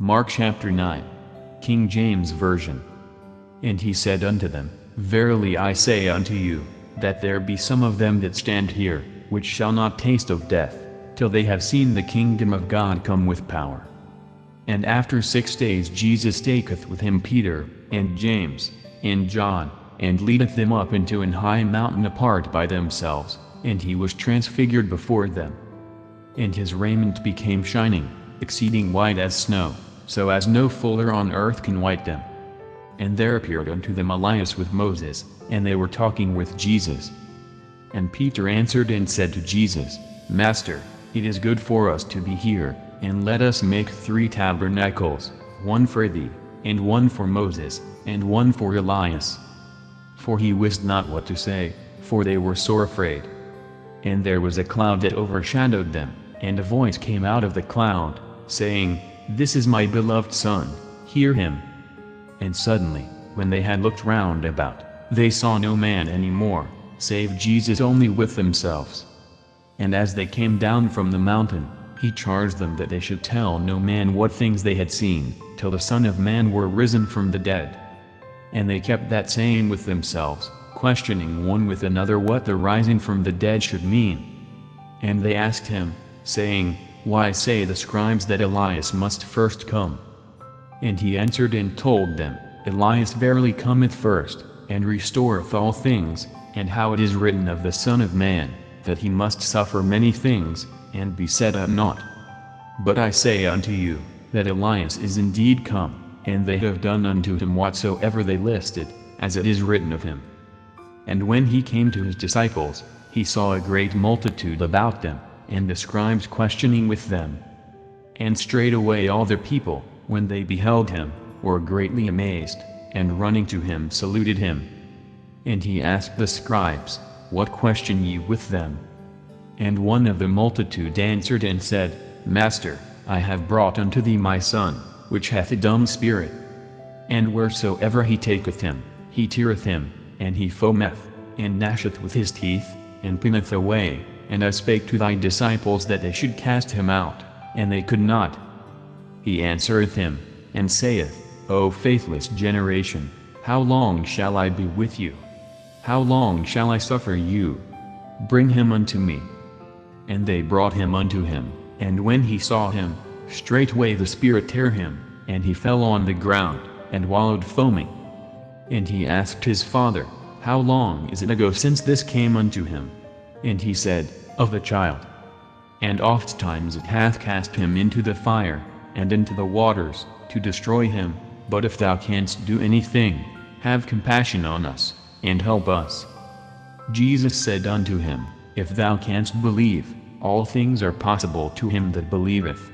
Mark chapter 9. King James Version. And he said unto them, Verily I say unto you, that there be some of them that stand here, which shall not taste of death, till they have seen the kingdom of God come with power. And after 6 days Jesus taketh with him Peter, and James, and John, and leadeth them up into an high mountain apart by themselves, and he was transfigured before them. And his raiment became shining, exceeding white as snow, so as no fuller on earth can white them. And there appeared unto them Elias with Moses, and they were talking with Jesus. And Peter answered and said to Jesus, Master, it is good for us to be here, and let us make 3 tabernacles, one for thee, and one for Moses, and one for Elias. For he wist not what to say, for they were sore afraid. And there was a cloud that overshadowed them, and a voice came out of the cloud, saying, This is my beloved Son, hear him. And suddenly, when they had looked round about, they saw no man any more, save Jesus only with themselves. And as they came down from the mountain, he charged them that they should tell no man what things they had seen, till the Son of Man were risen from the dead. And they kept that saying with themselves, questioning one with another what the rising from the dead should mean. And they asked him, saying, Why say the scribes that Elias must first come? And he answered and told them, Elias verily cometh first, and restoreth all things, and how it is written of the Son of Man, that he must suffer many things, and be set at naught. But I say unto you, that Elias is indeed come, and they have done unto him whatsoever they listed, as it is written of him. And when he came to his disciples, he saw a great multitude about them, and the scribes questioning with them. And straightway all the people, when they beheld him, were greatly amazed, and running to him saluted him. And he asked the scribes, What question ye with them? And one of the multitude answered and said, Master, I have brought unto thee my son, which hath a dumb spirit. And wheresoever he taketh him, he teareth him, and he foameth, and gnasheth with his teeth, and pineth away, and I spake to thy disciples that they should cast him out, and they could not. He answereth him, and saith, O faithless generation, how long shall I be with you? How long shall I suffer you? Bring him unto me. And they brought him unto him, and when he saw him, straightway the spirit tear him, and he fell on the ground, and wallowed foaming. And he asked his father, How long is it ago since this came unto him? And he said, Of a child. And ofttimes it hath cast him into the fire, and into the waters, to destroy him, but if thou canst do anything, have compassion on us, and help us. Jesus said unto him, If thou canst believe, all things are possible to him that believeth.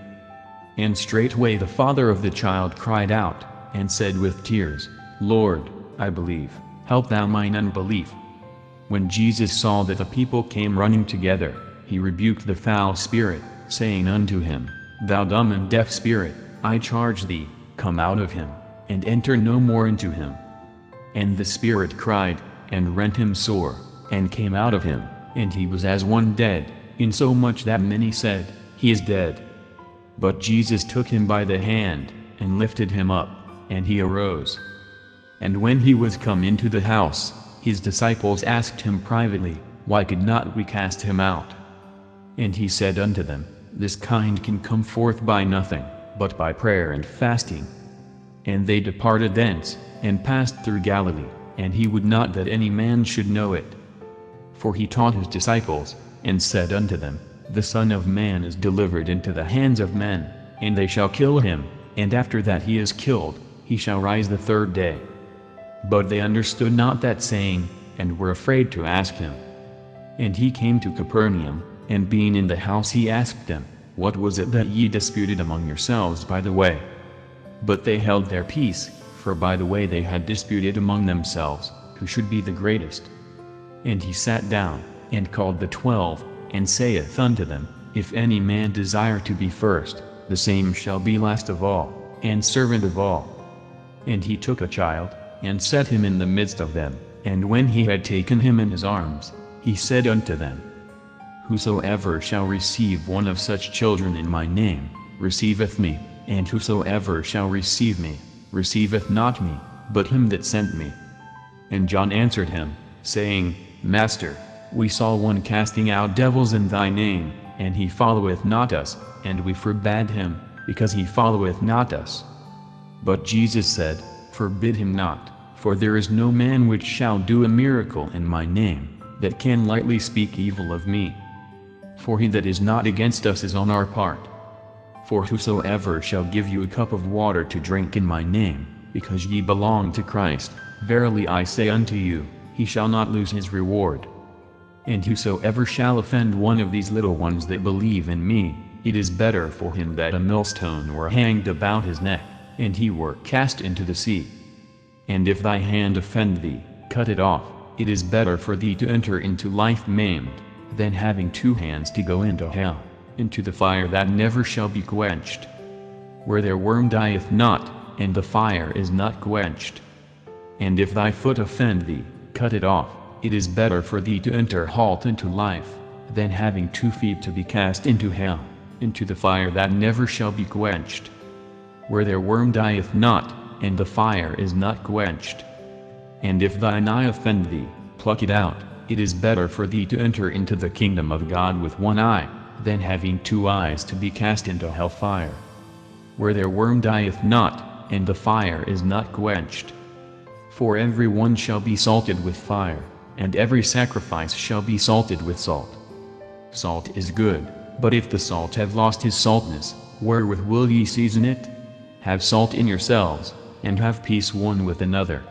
And straightway the father of the child cried out, and said with tears, Lord, I believe, help thou mine unbelief. When Jesus saw that the people came running together, he rebuked the foul spirit, saying unto him, Thou dumb and deaf spirit, I charge thee, come out of him, and enter no more into him. And the spirit cried, and rent him sore, and came out of him, and he was as one dead, insomuch that many said, He is dead. But Jesus took him by the hand, and lifted him up, and he arose. And when he was come into the house, his disciples asked him privately, Why could not we cast him out? And he said unto them, This kind can come forth by nothing, but by prayer and fasting. And they departed thence, and passed through Galilee, and he would not that any man should know it. For he taught his disciples, and said unto them, The Son of Man is delivered into the hands of men, and they shall kill him, and after that he is killed, he shall rise the 3rd day. But they understood not that saying, and were afraid to ask him. And he came to Capernaum, and being in the house he asked them, What was it that ye disputed among yourselves by the way? But they held their peace, for by the way they had disputed among themselves, who should be the greatest. And he sat down, and called the 12, and saith unto them, If any man desire to be first, the same shall be last of all, and servant of all. And he took a child, and set him in the midst of them, and when he had taken him in his arms, he said unto them, Whosoever shall receive one of such children in my name, receiveth me, and whosoever shall receive me, receiveth not me, but him that sent me. And John answered him, saying, Master, we saw one casting out devils in thy name, and he followeth not us, and we forbade him, because he followeth not us. But Jesus said, Forbid him not, for there is no man which shall do a miracle in my name, that can lightly speak evil of me. For he that is not against us is on our part. For whosoever shall give you a cup of water to drink in my name, because ye belong to Christ, verily I say unto you, he shall not lose his reward. And whosoever shall offend one of these little ones that believe in me, it is better for him that a millstone were hanged about his neck, and he were cast into the sea. And if thy hand offend thee, cut it off. It is better for thee to enter into life maimed, than having two hands to go into hell, into the fire that never shall be quenched, where their worm dieth not, and the fire is not quenched. And if thy foot offend thee, cut it off. It is better for thee to enter halt into life, than having 2 feet to be cast into hell, into the fire that never shall be quenched, where their worm dieth not, and the fire is not quenched. And if thine eye offend thee, pluck it out. It is better for thee to enter into the kingdom of God with one eye, than having 2 eyes to be cast into hell fire, where their worm dieth not, and the fire is not quenched. For every one shall be salted with fire, and every sacrifice shall be salted with salt. Salt is good, but if the salt have lost his saltness, wherewith will ye season it? Have salt in yourselves, and have peace one with another.